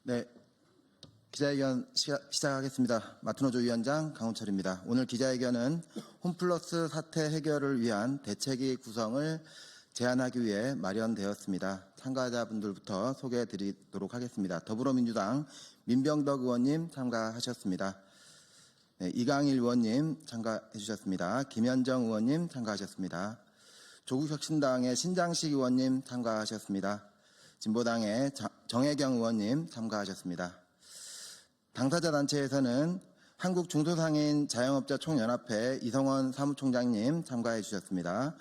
네, 기자회견 시작하겠습니다. 마트노조 위원장 강훈철입니다. 오늘 기자회견은 홈플러스 사태 해결을 위한 대책위 구성을 제안하기 위해 마련되었습니다. 참가자분들부터 소개해드리도록 하겠습니다. 더불어민주당 민병덕 의원님 참가하셨습니다. 네, 이강일 의원님 참가해 주셨습니다. 김현정 의원님 참가하셨습니다. 조국혁신당의 신장식 의원님 참가하셨습니다. 진보당의 정혜경 의원님 참가하셨습니다. 당사자 단체에서는 한국중소상인 자영업자 총연합회 이성원 사무총장님 참가해 주셨습니다.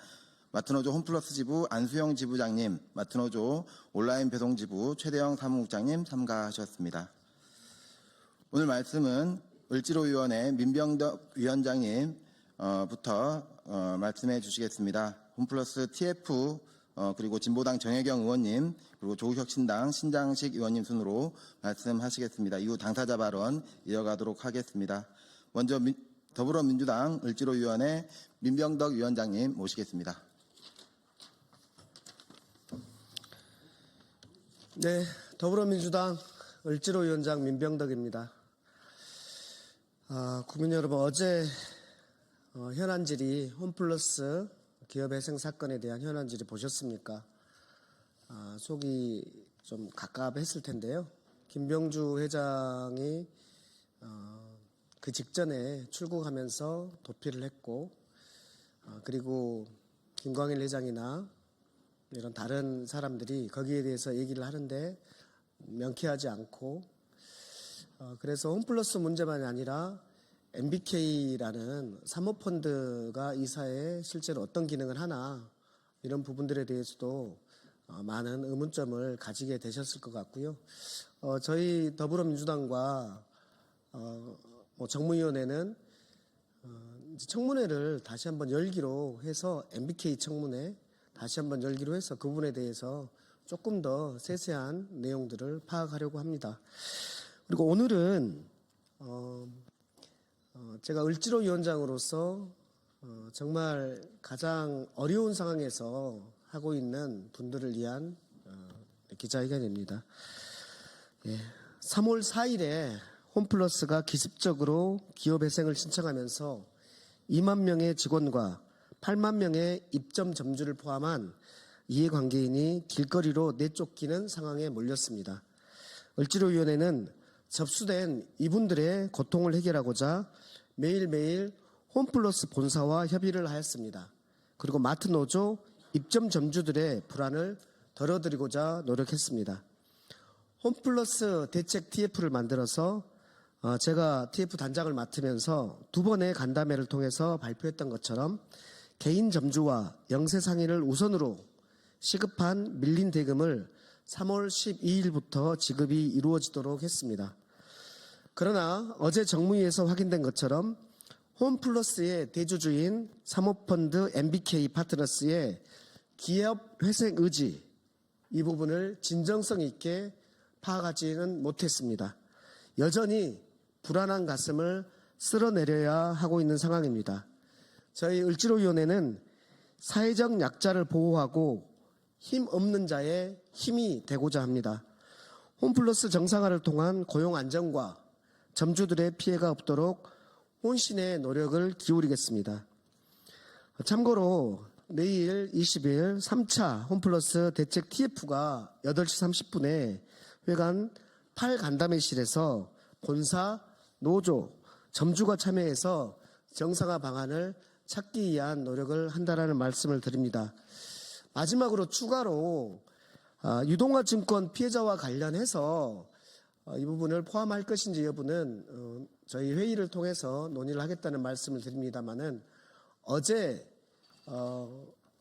마트노조 홈플러스 지부 안수영 지부장님, 마트노조 온라인 배송 지부 최대영 사무국장님 참가하셨습니다. 오늘 말씀은 을지로위원회 민병덕 위원장님부터 말씀해 주시겠습니다. 홈플러스 TF 그리고 진보당 정혜경 의원님 그리고 조국혁신당 신장식 의원님 순으로 말씀하시겠습니다. 이후 당사자 발언 이어가도록 하겠습니다. 먼저 더불어민주당 을지로위원회 민병덕 위원장님 모시겠습니다. 네, 더불어민주당 을지로위원장 민병덕입니다. 국민 여러분, 어제 현안질의 홈플러스 기업회생 사건에 대한 현안질의 보셨습니까? 속이 좀 갑갑했을 텐데요. 김병주 회장이 그 직전에 출국하면서 도피를 했고, 그리고 김광일 회장이나 이런 다른 사람들이 거기에 대해서 얘기를 하는데 명쾌하지 않고, 그래서 홈플러스 문제만이 아니라 MBK라는 사모펀드가 이 사회에 실제로 어떤 기능을 하나 이런 부분들에 대해서도 많은 의문점을 가지게 되셨을 것 같고요. 저희 더불어민주당과 정무위원회는 청문회를 다시 한번 열기로 해서 MBK 청문회 다시 한번 열기로 해서 그 부분에 대해서 조금 더 세세한 내용들을 파악하려고 합니다. 그리고 오늘은 제가 을지로위원장으로서 정말 가장 어려운 상황에서 하고 있는 분들을 위한 기자회견입니다. 3월 4일에 홈플러스가 기습적으로 기업회생을 신청하면서 2만 명의 직원과 8만 명의 입점 점주를 포함한 이해관계인이 길거리로 내쫓기는 상황에 몰렸습니다. 을지로위원회는 접수된 이분들의 고통을 해결하고자 매일매일 홈플러스 본사와 협의를 하였습니다. 그리고 마트노조 입점 점주들의 불안을 덜어드리고자 노력했습니다. 홈플러스 대책 TF를 만들어서 제가 TF 단장을 맡으면서 2번의 간담회를 통해서 발표했던 것처럼 개인 점주와 영세 상인을 우선으로 시급한 밀린 대금을 3월 12일부터 지급이 이루어지도록 했습니다. 그러나 어제 정무위에서 확인된 것처럼 홈플러스의 대주주인 사모펀드 MBK 파트너스의 기업 회생 의지 이 부분을 진정성 있게 파악하지는 못했습니다. 여전히 불안한 가슴을 쓸어내려야 하고 있는 상황입니다. 저희 을지로위원회는 사회적 약자를 보호하고 힘 없는 자의 힘이 되고자 합니다. 홈플러스 정상화를 통한 고용 안정과 점주들의 피해가 없도록 혼신의 노력을 기울이겠습니다. 참고로 내일 20일 3차 홈플러스 대책 TF가 8시 30분에 회관 8간담회실에서 본사, 노조, 점주가 참여해서 정상화 방안을 찾기 위한 노력을 한다라는 말씀을 드립니다. 마지막으로 추가로 유동화증권 피해자와 관련해서 이 부분을 포함할 것인지 여부는 저희 회의를 통해서 논의를 하겠다는 말씀을 드립니다만은 어제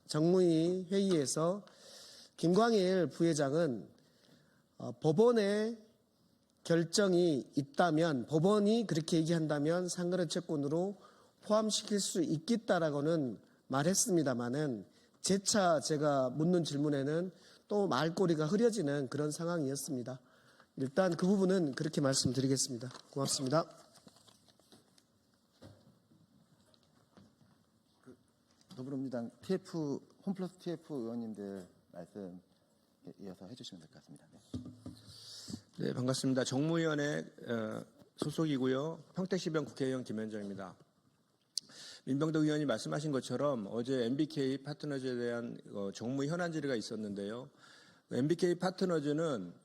정무위 회의에서 김광일 부회장은 법원의 결정이 있다면 법원이 그렇게 얘기한다면 상거래채권으로 포함시킬 수 있겠다라고는 말했습니다만은 재차 제가 묻는 질문에는 또 말꼬리가 흐려지는 그런 상황이었습니다. 일단 그 부분은 그렇게 말씀드리겠습니다. 고맙습니다. 더불어민주당 홈플러스 TF 의원님들 말씀 이어서 해주시면 될 것 같습니다. 네, 반갑습니다. 정무위원회 소속이고요. 평택시병 국회의원 김현정입니다. 민병덕 의원이 말씀하신 것처럼 어제 MBK 파트너즈에 대한 정무 현안 질의가 있었는데요. MBK 파트너즈는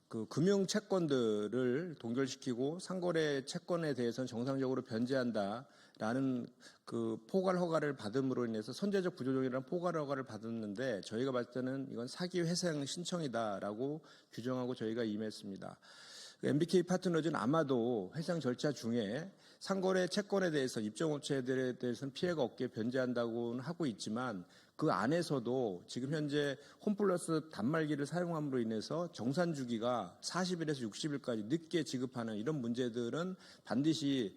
그 금융 채권들을 동결시키고 상거래 채권에 대해서는 정상적으로 변제한다라는 그 포괄 허가를 받음으로 인해서 선제적 구조조정이라는 포괄 허가를 받았는데 저희가 봤을 때는 이건 사기 회생 신청이다라고 규정하고 저희가 임했습니다. MBK 파트너즈는 아마도 회상 절차 중에 상거래 채권에 대해서 입점업체들에 대해서는 피해가 없게 변제한다고는 하고 있지만 그 안에서도 지금 현재 홈플러스 단말기를 사용함으로 인해서 정산 주기가 40일에서 60일까지 늦게 지급하는 이런 문제들은 반드시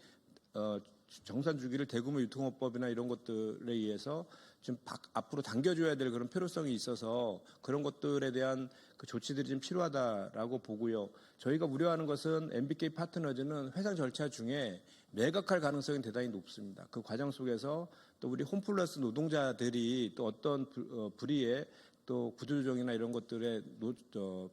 정산 주기를 대규모 유통업법이나 이런 것들에 의해서 좀 앞으로 당겨줘야 될 그런 필요성이 있어서 그런 것들에 대한 그 조치들이 좀 필요하다라고 보고요. 저희가 우려하는 것은 MBK 파트너즈는 회상 절차 중에 매각할 가능성이 대단히 높습니다. 그 과정 속에서 또 우리 홈플러스 노동자들이 또 어떤 불이에 또 구조조정이나 이런 것들에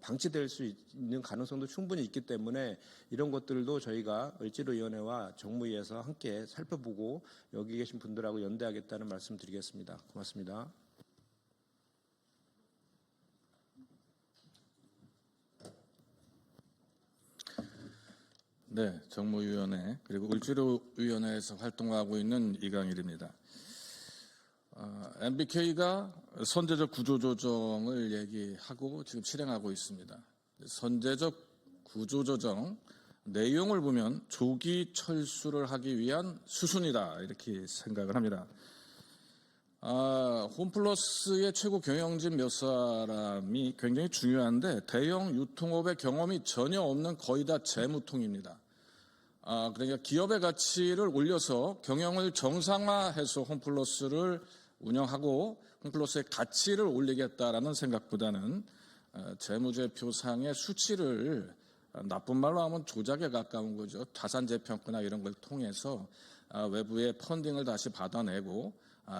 방치될 수 있는 가능성도 충분히 있기 때문에 이런 것들도 저희가 을지로위원회와 정무위에서 함께 살펴보고 여기 계신 분들하고 연대하겠다는 말씀 드리겠습니다. 고맙습니다. 네, 정무위원회 그리고 을지로위원회에서 활동하고 있는 이강일입니다. MBK가 선제적 구조조정을 얘기하고 지금 실행하고 있습니다. 선제적 구조조정 내용을 보면 조기 철수를 하기 위한 수순이다 이렇게 생각을 합니다. 홈플러스의 최고 경영진 몇 사람이 굉장히 중요한데 대형 유통업의 경험이 전혀 없는 거의 다 재무통입니다. 그러니까 기업의 가치를 올려서 경영을 정상화해서 홈플러스를 운영하고 홈플러스의 가치를 올리겠다라는 생각보다는 재무제표상의 수치를 나쁜 말로 하면 조작에 가까운 거죠. 자산재평가나 이런 걸 통해서 외부의 펀딩을 다시 받아내고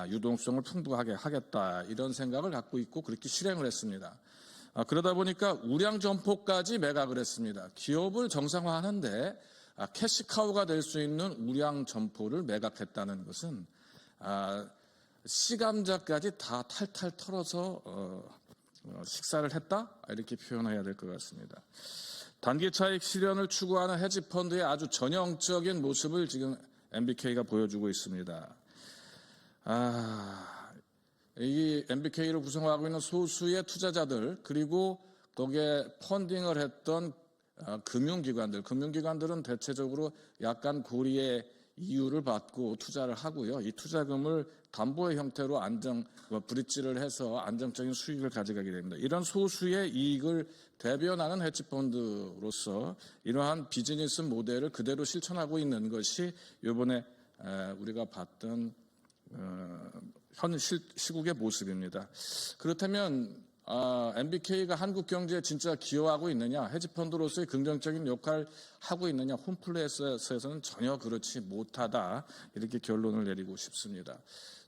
유동성을 풍부하게 하겠다 이런 생각을 갖고 있고 그렇게 실행을 했습니다. 그러다 보니까 우량 점포까지 매각을 했습니다. 기업을 정상화하는데 캐시카우가 될 수 있는 우량 점포를 매각했다는 것은 시감자까지 다 탈탈 털어서 식사를 했다 이렇게 표현해야 될 것 같습니다. 단기 차익 실현을 추구하는 헤지펀드의 아주 전형적인 모습을 지금 MBK가 보여주고 있습니다. 이 MBK를 구성하고 있는 소수의 투자자들 그리고 거기에 펀딩을 했던 금융기관들은 대체적으로 약간 고리의 이유를 받고 투자를 하고요. 이 투자금을 담보의 형태로 브릿지를 해서 안정적인 수익을 가져가게 됩니다. 이런 소수의 이익을 대변하는 헤지펀드로서 이러한 비즈니스 모델을 그대로 실천하고 있는 것이 이번에 우리가 봤던 현 시국의 모습입니다. 그렇다면 MBK가 한국 경제에 진짜 기여하고 있느냐, 헤지펀드로서의 긍정적인 역할을 하고 있느냐, 홈플러스에서는 전혀 그렇지 못하다 이렇게 결론을 내리고 싶습니다.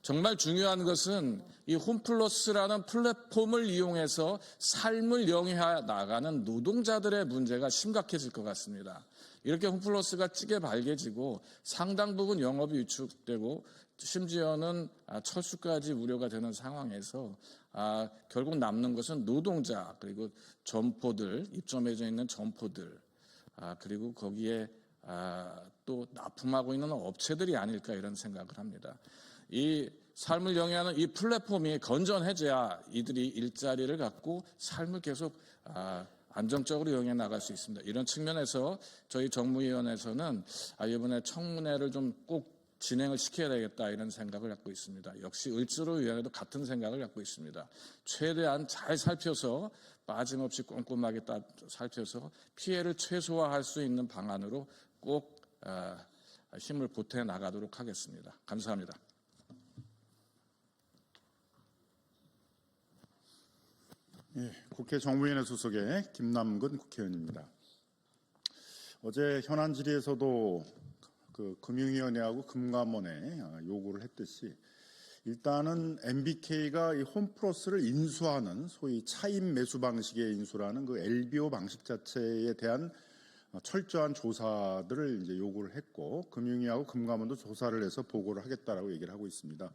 정말 중요한 것은 이 홈플러스라는 플랫폼을 이용해서 삶을 영위해 나가는 노동자들의 문제가 심각해질 것 같습니다. 이렇게 홈플러스가 찌게 밝아지고 상당 부분 영업이 위축되고 심지어는 철수까지 우려가 되는 상황에서 결국 남는 것은 노동자 그리고 점포들, 입점해져 있는 점포들 그리고 거기에 또 납품하고 있는 업체들이 아닐까 이런 생각을 합니다. 이 삶을 영위하는 이 플랫폼이 건전해져야 이들이 일자리를 갖고 삶을 계속 안정적으로 영위해 나갈 수 있습니다. 이런 측면에서 저희 정무위원회에서는 이번에 청문회를 좀 꼭 진행을 시켜야 되겠다 이런 생각을 갖고 있습니다. 역시 을지로위원회도 같은 생각을 갖고 있습니다. 최대한 잘 살펴서 빠짐없이 꼼꼼하게 살펴서 피해를 최소화할 수 있는 방안으로 꼭 힘을 보태 나가도록 하겠습니다. 감사합니다. 예, 국회 정무위원회 소속의 김남근 국회의원입니다. 어제 현안 질의에서도 그 금융위원회하고 금감원에 요구를 했듯이 일단은 MBK가 이 홈플러스를 인수하는 소위 차입 매수 방식의 인수라는 그 LBO 방식 자체에 대한 철저한 조사들을 이제 요구를 했고, 금융위하고 금감원도 조사를 해서 보고를 하겠다라고 얘기를 하고 있습니다.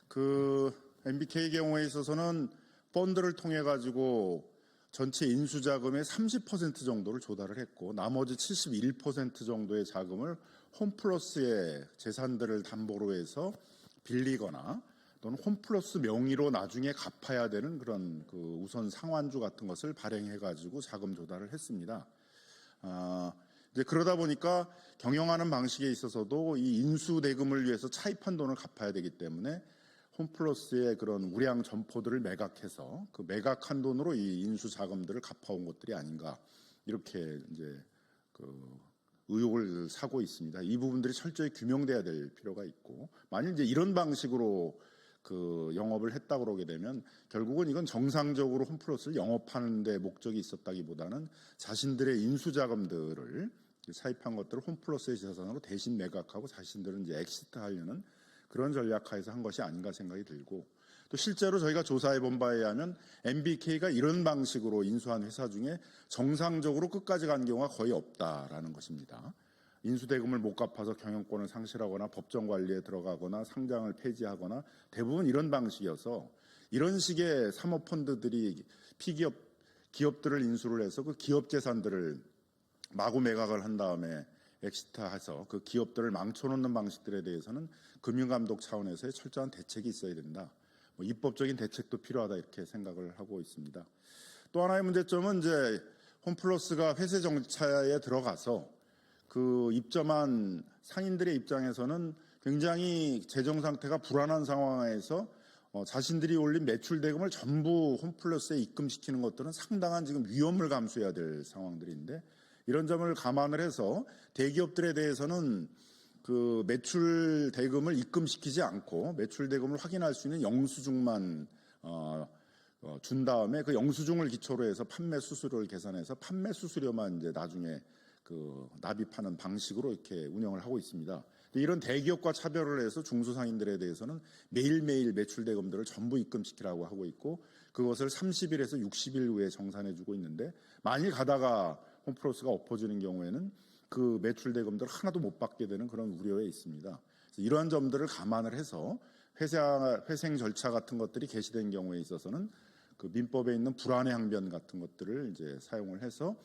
그 MBK 경우에 있어서는 펀드를 통해 가지고 전체 인수 자금의 30% 정도를 조달을 했고, 나머지 71% 정도의 자금을 홈플러스의 재산들을 담보로 해서 빌리거나 또는 홈플러스 명의로 나중에 갚아야 되는 그런 그 우선 상환주 같은 것을 발행해 가지고 자금 조달을 했습니다. 이제 그러다 보니까 경영하는 방식에 있어서도 이 인수 대금을 위해서 차입한 돈을 갚아야 되기 때문에 홈플러스의 그런 우량 점포들을 매각해서 그 매각한 돈으로 이 인수 자금들을 갚아온 것들이 아닌가, 이렇게 이제 그 의혹을 사고 있습니다. 이 부분들이 철저히 규명돼야 될 필요가 있고, 만일 이제 이런 방식으로 그 영업을 했다 그러게 되면 결국은 이건 정상적으로 홈플러스를 영업하는 데 목적이 있었다기보다는 자신들의 인수 자금들을 사입한 것들을 홈플러스의 재산으로 대신 매각하고 자신들은 이제 엑시트하려는 그런 전략하에서 한 것이 아닌가 생각이 들고, 또 실제로 저희가 조사해 본 바에 의하면 MBK가 이런 방식으로 인수한 회사 중에 정상적으로 끝까지 간 경우가 거의 없다라는 것입니다. 인수대금을 못 갚아서 경영권을 상실하거나 법정 관리에 들어가거나 상장을 폐지하거나 대부분 이런 방식이어서, 이런 식의 사모펀드들이 기업들을 인수를 해서 그 기업 재산들을 마구 매각을 한 다음에 엑시트해서 그 기업들을 망쳐놓는 방식들에 대해서는 금융감독 차원에서의 철저한 대책이 있어야 된다. 입법적인 대책도 필요하다, 이렇게 생각을 하고 있습니다. 또 하나의 문제점은 이제 홈플러스가 회세 정차에 들어가서 그 입점한 상인들의 입장에서는 굉장히 재정 상태가 불안한 상황에서 자신들이 올린 매출 대금을 전부 홈플러스에 입금시키는 것들은 상당한 지금 위험을 감수해야 될 상황들인데, 이런 점을 감안을 해서 대기업들에 대해서는 그 매출 대금을 입금시키지 않고 매출 대금을 확인할 수 있는 영수증만 준 다음에 그 영수증을 기초로 해서 판매 수수료를 계산해서 판매 수수료만 이제 나중에 그 납입하는 방식으로 이렇게 운영을 하고 있습니다. 이런 대기업과 차별을 해서 중소상인들에 대해서는 매일매일 매출 대금들을 전부 입금시키라고 하고 있고, 그것을 30일에서 60일 후에 정산해주고 있는데, 만일 가다가 홈플러스가 엎어지는 경우에는 그 매출 대금들을 하나도 못 받게 되는 그런 우려에 있습니다. 이러한 점들을 감안을 해서 회생 절차 같은 것들이 개시된 경우에 있어서는 그 민법에 있는 불안의 항변 같은 것들을 이제 사용을 해서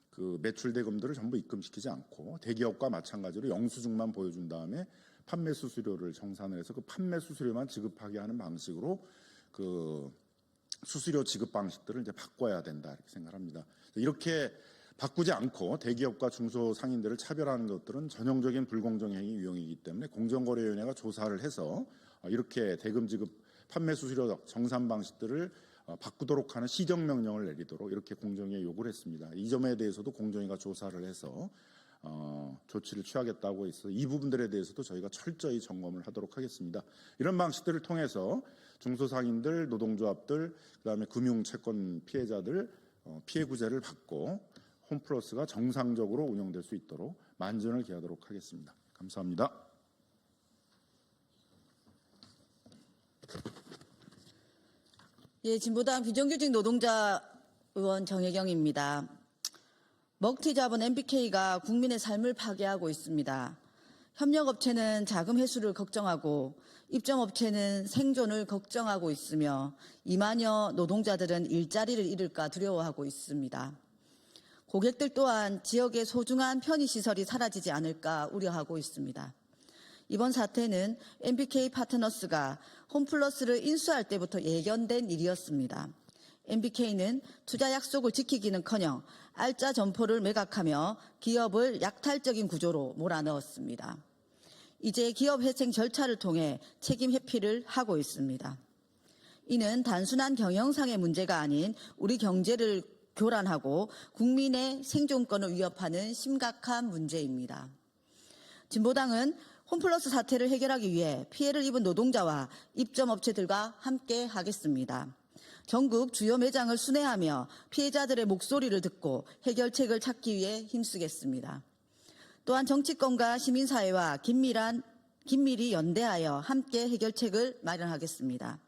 그 매출 대금들을 전부 입금시키지 않고 대기업과 마찬가지로 영수증만 보여준 다음에 판매 수수료를 정산을 해서 그 판매 수수료만 지급하게 하는 방식으로 그 수수료 지급 방식들을 이제 바꿔야 된다, 이렇게 생각합니다. 이렇게 바꾸지 않고 대기업과 중소상인들을 차별하는 것들은 전형적인 불공정 행위 유형이기 때문에 공정거래위원회가 조사를 해서 이렇게 대금 지급 판매 수수료 정산 방식들을 바꾸도록 하는 시정명령을 내리도록 이렇게 공정위에 요구를 했습니다. 이 점에 대해서도 공정위가 조사를 해서 조치를 취하겠다고 해서 이 부분들에 대해서도 저희가 철저히 점검을 하도록 하겠습니다. 이런 방식들을 통해서 중소상인들, 노동조합들, 그다음에 금융채권 피해자들 피해 구제를 받고 홈플러스가 정상적으로 운영될 수 있도록 만전을 기하도록 하겠습니다. 감사합니다. 예, 진보당 비정규직 노동자 의원 정혜경입니다. 먹튀자본 MBK가 국민의 삶을 파괴하고 있습니다. 협력업체는 자금 회수를 걱정하고 입점업체는 생존을 걱정하고 있으며 2만여 노동자들은 일자리를 잃을까 두려워하고 있습니다. 고객들 또한 지역의 소중한 편의시설이 사라지지 않을까 우려하고 있습니다. 이번 사태는 MBK 파트너스가 홈플러스를 인수할 때부터 예견된 일이었습니다. MBK는 투자 약속을 지키기는커녕 알짜 점포를 매각하며 기업을 약탈적인 구조로 몰아넣었습니다. 이제 기업 회생 절차를 통해 책임 회피를 하고 있습니다. 이는 단순한 경영상의 문제가 아닌 우리 경제를 교란하고 국민의 생존권을 위협하는 심각한 문제입니다. 진보당은 홈플러스 사태를 해결하기 위해 피해를 입은 노동자와 입점업체들과 함께 하겠습니다. 전국 주요 매장을 순회하며 피해자들의 목소리를 듣고 해결책을 찾기 위해 힘쓰겠습니다. 또한 정치권과 시민사회와 긴밀한 긴밀히 연대하여 함께 해결책을 마련하겠습니다.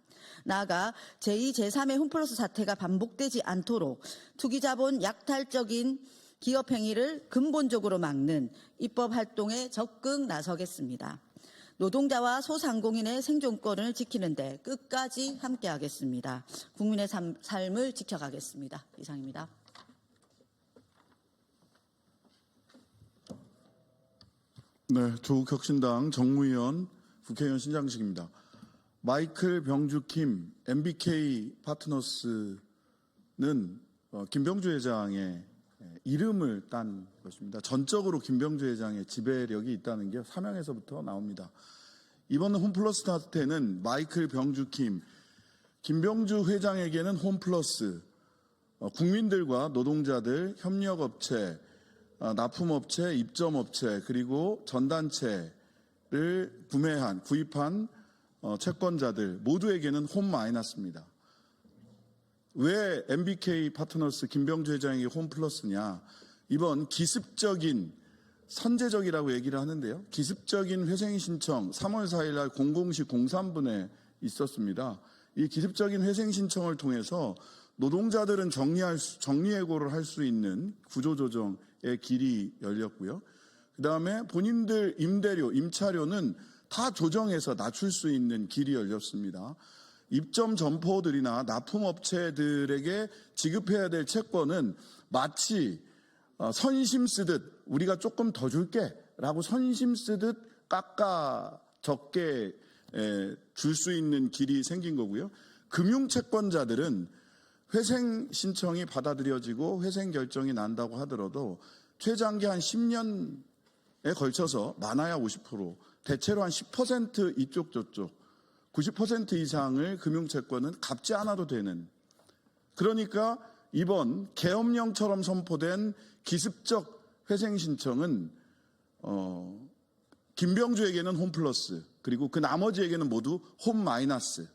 나아가 제2, 제3의 홈플러스 사태가 반복되지 않도록 투기자본 약탈적인 기업 행위를 근본적으로 막는 입법 활동에 적극 나서겠습니다. 노동자와 소상공인의 생존권을 지키는 데 끝까지 함께하겠습니다. 국민의 삶을 지켜가겠습니다. 이상입니다. 네, 조국혁신당 정무위원 국회의원 신장식입니다. 마이클 병주킴 MBK 파트너스는 김병주 회장의 이름을 딴 것입니다. 전적으로 김병주 회장의 지배력이 있다는 게 사명에서부터 나옵니다. 이번 홈플러스 사태는 마이클 병주킴, 김병주 회장에게는 홈플러스, 국민들과 노동자들, 협력업체, 납품업체, 입점업체, 그리고 전단체를 구입한 채권자들 모두에게는 홈 마이너스입니다. 왜 MBK 파트너스 김병주 회장에게 홈 플러스냐? 이번 기습적인 선제적이라고 얘기를 하는데요. 기습적인 회생 신청 3월 4일 날 00시 03분에 있었습니다. 이 기습적인 회생 신청을 통해서 노동자들은 정리해고를 할 수 있는 구조조정의 길이 열렸고요. 그다음에 본인들 임대료, 임차료는 다 조정해서 낮출 수 있는 길이 열렸습니다. 입점 점포들이나 납품업체들에게 지급해야 될 채권은 마치 선심 쓰듯 우리가 조금 더 줄게 라고 선심 쓰듯 깎아 적게 줄 수 있는 길이 생긴 거고요. 금융채권자들은 회생 신청이 받아들여지고 회생 결정이 난다고 하더라도 최장기 한 10년에 걸쳐서 많아야 50%, 대체로 한 10% 이쪽 저쪽 90% 이상을 금융채권은 갚지 않아도 되는, 그러니까 이번 계엄령처럼 선포된 기습적 회생 신청은 김병주에게는 홈 플러스, 그리고 그 나머지에게는 모두 홈 마이너스인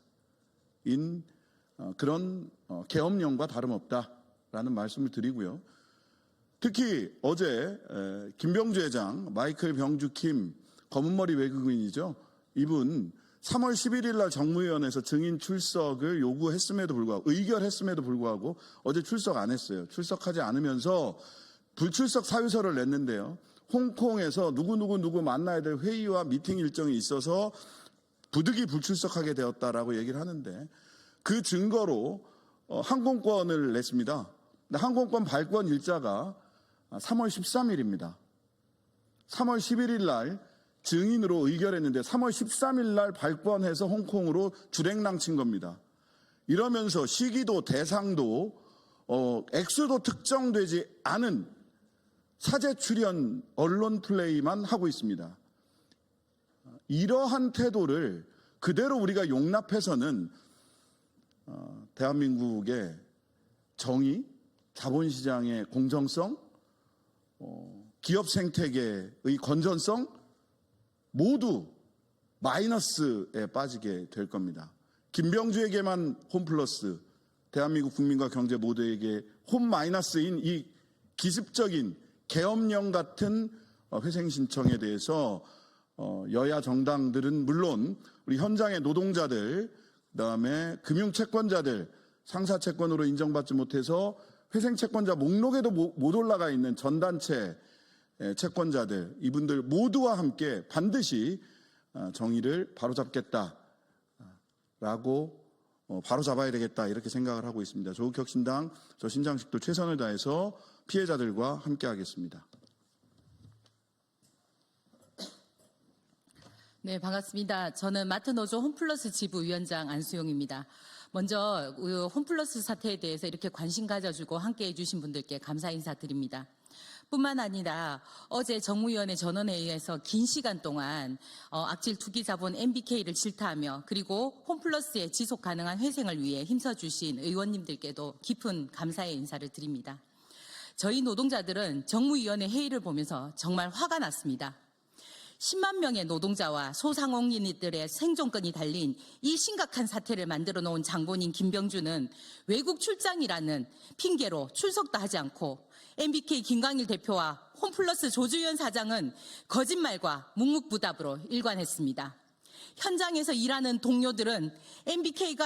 그런 계엄령과 다름없다라는 말씀을 드리고요. 특히 어제 김병주 회장, 마이클 병주킴 검은머리 외국인이죠. 이분 3월 11일 날 정무위원회에서 증인 출석을 요구했음에도 불구하고, 의결했음에도 불구하고 어제 출석 안 했어요. 출석하지 않으면서 불출석 사유서를 냈는데요. 홍콩에서 누구 만나야 될 회의와 미팅 일정이 있어서 부득이 불출석하게 되었다라고 얘기를 하는데, 그 증거로 항공권을 냈습니다. 근데 항공권 발권 일자가 3월 13일입니다. 3월 11일 날 증인으로 의결했는데 3월 13일 날 발권해서 홍콩으로 주랭랑 친 겁니다. 이러면서 시기도 대상도 액수도 특정되지 않은 사제 출연 언론 플레이만 하고 있습니다. 이러한 태도를 그대로 우리가 용납해서는 대한민국의 정의, 자본시장의 공정성, 기업 생태계의 건전성 모두 마이너스에 빠지게 될 겁니다. 김병주에게만 홈 플러스, 대한민국 국민과 경제 모두에게 홈 마이너스인 이 기습적인 계엄령 같은 회생 신청에 대해서 여야 정당들은 물론 우리 현장의 노동자들, 그다음에 금융채권자들, 상사채권으로 인정받지 못해서 회생채권자 목록에도 못 올라가 있는 전단체 채권자들, 이분들 모두와 함께 반드시 정의를 바로잡겠다라고 바로잡아야 되겠다, 이렇게 생각을 하고 있습니다. 조국혁신당 저 신장식도 최선을 다해서 피해자들과 함께 하겠습니다. 네, 반갑습니다. 저는 마트노조 홈플러스 지부위원장 안수용입니다. 먼저 홈플러스 사태에 대해서 이렇게 관심 가져주고 함께해 주신 분들께 감사 인사드립니다. 뿐만 아니라 어제 정무위원회 전원에 의해서 긴 시간 동안 악질 투기 자본 MBK를 질타하며 그리고 홈플러스의 지속 가능한 회생을 위해 힘써주신 의원님들께도 깊은 감사의 인사를 드립니다. 저희 노동자들은 정무위원회 회의를 보면서 정말 화가 났습니다. 10만 명의 노동자와 소상공인들의 생존권이 달린 이 심각한 사태를 만들어 놓은 장본인 김병주는 외국 출장이라는 핑계로 출석도 하지 않고 MBK 김광일 대표와 홈플러스 조주현 사장은 거짓말과 묵묵부답으로 일관했습니다. 현장에서 일하는 동료들은 MBK의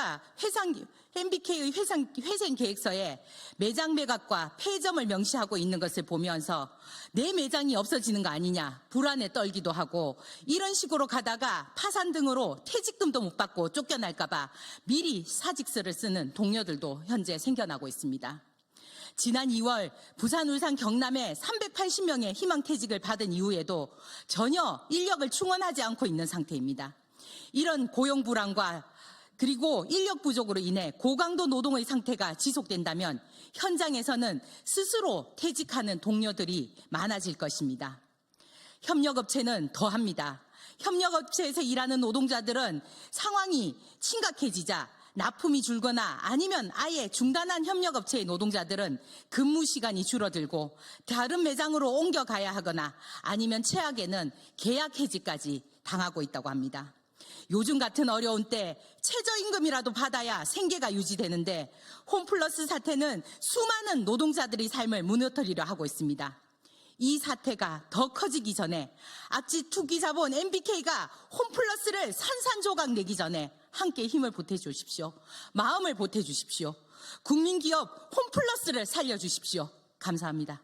회생 계획서에 매장 매각과 폐점을 명시하고 있는 것을 보면서 내 매장이 없어지는 거 아니냐 불안에 떨기도 하고, 이런 식으로 가다가 파산 등으로 퇴직금도 못 받고 쫓겨날까 봐 미리 사직서를 쓰는 동료들도 현재 생겨나고 있습니다. 지난 2월 부산, 울산, 경남에 380명의 희망퇴직을 받은 이후에도 전혀 인력을 충원하지 않고 있는 상태입니다. 이런 고용 불안과 그리고 인력 부족으로 인해 고강도 노동의 상태가 지속된다면 현장에서는 스스로 퇴직하는 동료들이 많아질 것입니다. 협력업체는 더합니다. 협력업체에서 일하는 노동자들은 상황이 심각해지자 납품이 줄거나 아니면 아예 중단한 협력업체의 노동자들은 근무 시간이 줄어들고 다른 매장으로 옮겨가야 하거나 아니면 최악에는 계약 해지까지 당하고 있다고 합니다. 요즘 같은 어려운 때 최저임금이라도 받아야 생계가 유지되는데 홈플러스 사태는 수많은 노동자들의 삶을 무너뜨리려 하고 있습니다. 이 사태가 더 커지기 전에 악취 투기자본 MBK가 홈플러스를 산산조각 내기 전에 함께 힘을 보태주십시오. 마음을 보태주십시오. 국민기업 홈플러스를 살려주십시오. 감사합니다.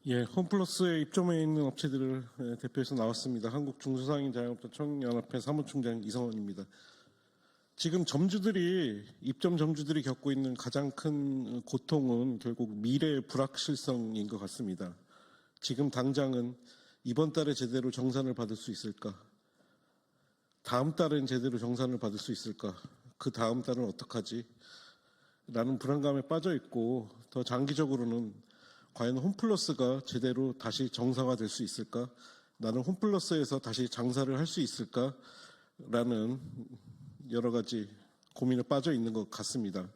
예, 홈플러스에 입점해 있는 업체들을 대표해서 나왔습니다. 한국중소상인 자영업자 총연합회 사무총장 이성원입니다. 지금 입점 점주들이 겪고 있는 가장 큰 고통은 결국 미래의 불확실성인 것 같습니다. 지금 당장은 이번 달에 제대로 정산을 받을 수 있을까? 다음 달엔 제대로 정산을 받을 수 있을까? 그 다음 달은 어떡하지? 라는 불안감에 빠져 있고, 더 장기적으로는 과연 홈플러스가 제대로 다시 정상화될 수 있을까? 나는 홈플러스에서 다시 장사를 할 수 있을까? 라는 여러 가지 고민에 빠져 있는 것 같습니다.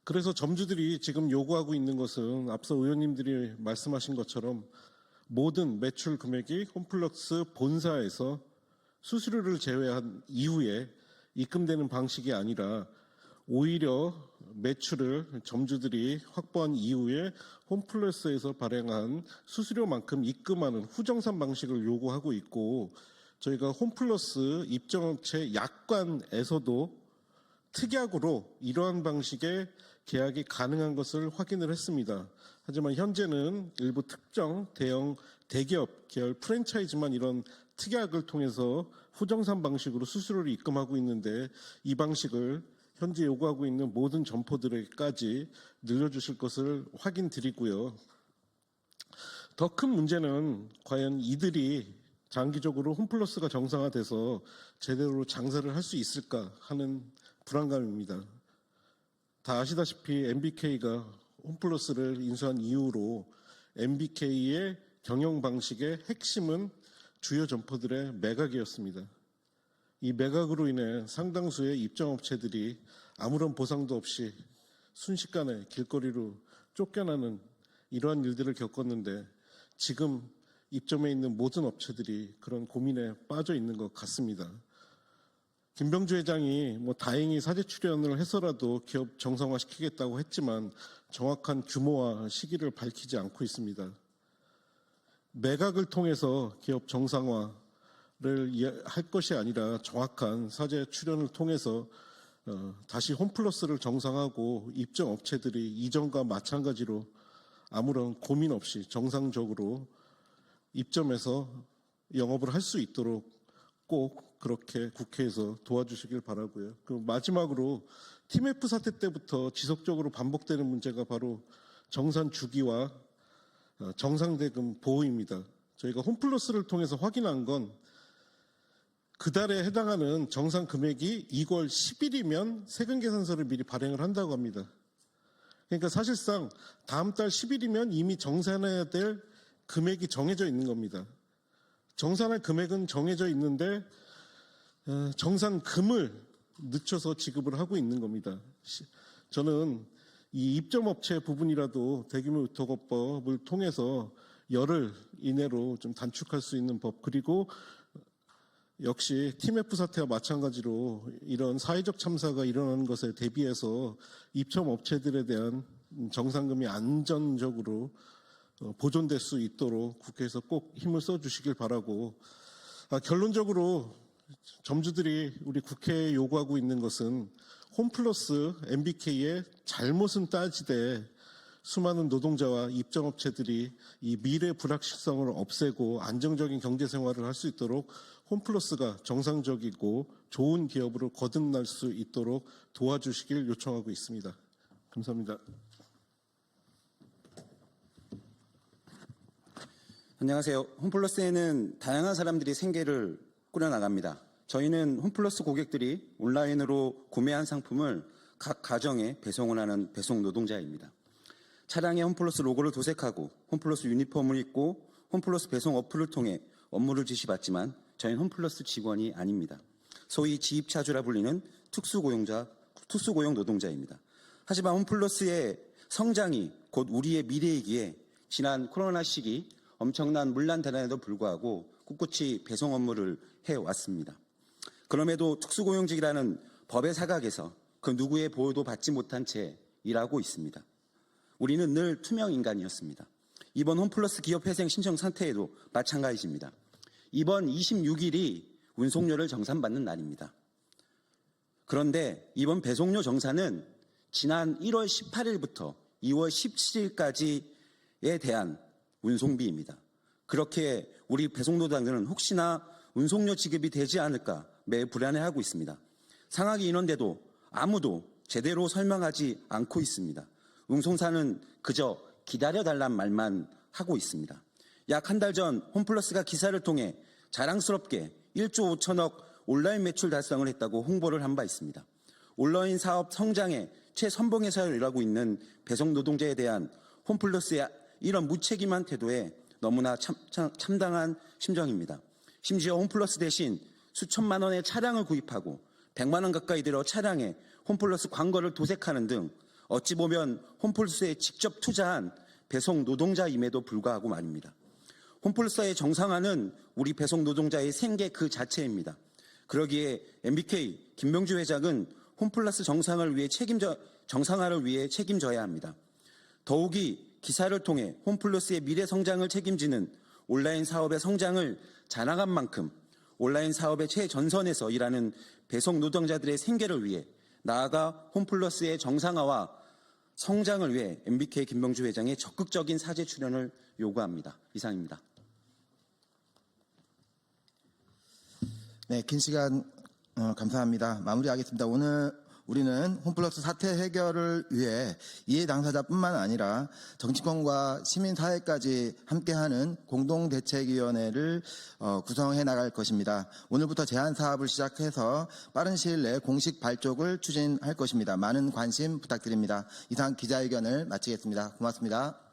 그래서 점주들이 지금 요구하고 있는 것은 앞서 의원님들이 말씀하신 것처럼 모든 매출 금액이 홈플러스 본사에서 수수료를 제외한 이후에 입금되는 방식이 아니라 오히려 매출을 점주들이 확보한 이후에 홈플러스에서 발행한 수수료만큼 입금하는 후정산 방식을 요구하고 있고, 저희가 홈플러스 입점업체 약관에서도 특약으로 이러한 방식의 계약이 가능한 것을 확인을 했습니다. 하지만 현재는 일부 특정 대기업 계열 프랜차이즈만 이런 특약을 통해서 후정산 방식으로 수수료를 입금하고 있는데, 이 방식을 현재 요구하고 있는 모든 점포들에까지 늘려주실 것을 확인드리고요. 더 큰 문제는 과연 이들이 장기적으로 홈플러스가 정상화돼서 제대로 장사를 할 수 있을까 하는 불안감입니다. 다 아시다시피 MBK가 홈플러스를 인수한 이후로 MBK의 경영 방식의 핵심은 주요 점포들의 매각이었습니다. 이 매각으로 인해 상당수의 입점업체들이 아무런 보상도 없이 순식간에 길거리로 쫓겨나는 이러한 일들을 겪었는데, 지금 입점해 있는 모든 업체들이 그런 고민에 빠져 있는 것 같습니다. 김병주 회장이 다행히 사제 출연을 해서라도 기업 정상화시키겠다고 했지만 정확한 규모와 시기를 밝히지 않고 있습니다. 매각을 통해서 기업 정상화를 할 것이 아니라 정확한 사제 출연을 통해서 다시 홈플러스를 정상화하고 입점 업체들이 이전과 마찬가지로 아무런 고민 없이 정상적으로 입점해서 영업을 할 수 있도록 꼭 그렇게 국회에서 도와주시길 바라고요. 그리고 마지막으로 TMF 사태 때부터 지속적으로 반복되는 문제가 바로 정산 주기와 정상대금 보호입니다. 저희가 홈플러스를 통해서 확인한 건 그달에 해당하는 정산 금액이 2월 10일이면 세금 계산서를 미리 발행을 한다고 합니다. 그러니까 사실상 다음 달 10일이면 이미 정산해야 될 금액이 정해져 있는 겁니다. 정산할 금액은 정해져 있는데 정산금을 늦춰서 지급을 하고 있는 겁니다. 저는 이 입점업체 부분이라도 대규모 유토거법을 통해서 열흘 이내로 좀 단축할 수 있는 법, 그리고 역시 TMF 사태와 마찬가지로 이런 사회적 참사가 일어나는 것에 대비해서 입점업체들에 대한 정상금이 안전적으로 보존될 수 있도록 국회에서 꼭 힘을 써주시길 바라고, 결론적으로 점주들이 우리 국회에 요구하고 있는 것은 홈플러스 MBK의 잘못은 따지되 수많은 노동자와 입점업체들이 이 미래 불확실성을 없애고 안정적인 경제 생활을 할 수 있도록 홈플러스가 정상적이고 좋은 기업으로 거듭날 수 있도록 도와주시길 요청하고 있습니다. 감사합니다. 안녕하세요. 홈플러스에는 다양한 사람들이 생계를 꾸려나갑니다. 저희는 홈플러스 고객들이 온라인으로 구매한 상품을 각 가정에 배송을 하는 배송 노동자입니다. 차량에 홈플러스 로고를 도색하고 홈플러스 유니폼을 입고 홈플러스 배송 어플을 통해 업무를 지시받지만 저희는 홈플러스 직원이 아닙니다. 소위 지입차주라 불리는 특수고용 노동자입니다. 하지만 홈플러스의 성장이 곧 우리의 미래이기에 지난 코로나 시기 엄청난 문란대란에도 불구하고 꿋꿋이 배송 업무를 해왔습니다. 그럼에도 특수고용직이라는 법의 사각에서 그 누구의 보호도 받지 못한 채 일하고 있습니다. 우리는 늘 투명 인간이었습니다. 이번 홈플러스 기업회생 신청 상태에도 마찬가지입니다. 이번 26일이 운송료를 정산받는 날입니다. 그런데 이번 배송료 정산은 지난 1월 18일부터 2월 17일까지에 대한 운송비입니다. 그렇게 우리 배송노동자들은 혹시나 운송료 지급이 되지 않을까 매우 불안해하고 있습니다. 상하기 인원대도 아무도 제대로 설명하지 않고 있습니다. 운송사는 그저 기다려달란 말만 하고 있습니다. 약 한 달 전 홈플러스가 기사를 통해 자랑스럽게 1조 5천억 온라인 매출 달성을 했다고 홍보를 한 바 있습니다. 온라인 사업 성장의 최선봉에서 일하고 있는 배송 노동자에 대한 홈플러스의 이런 무책임한 태도에 너무나 참담한 심정입니다. 심지어 홈플러스 대신 수천만 원의 차량을 구입하고 100만 원 가까이 들어 차량에 홈플러스 광고를 도색하는 등 어찌 보면 홈플러스에 직접 투자한 배송 노동자임에도 불구하고 말입니다. 홈플러스의 정상화는 우리 배송 노동자의 생계 그 자체입니다. 그러기에 MBK 김명주 회장은 홈플러스 정상화를 위해 책임져야 합니다. 더욱이 기사를 통해 홈플러스의 미래 성장을 책임지는 온라인 사업의 성장을 자랑한 만큼 온라인 사업의 최전선에서 일하는 배송 노동자들의 생계를 위해 나아가 홈플러스의 정상화와 성장을 위해 MBK 김명주 회장의 적극적인 사죄 출연을 요구합니다. 이상입니다. 네, 긴 시간 감사합니다. 마무리하겠습니다. 오늘 우리는 홈플러스 사태 해결을 위해 이해 당사자뿐만 아니라 정치권과 시민사회까지 함께하는 공동대책위원회를 구성해 나갈 것입니다. 오늘부터 제안 사업을 시작해서 빠른 시일 내에 공식 발족을 추진할 것입니다. 많은 관심 부탁드립니다. 이상 기자회견을 마치겠습니다. 고맙습니다.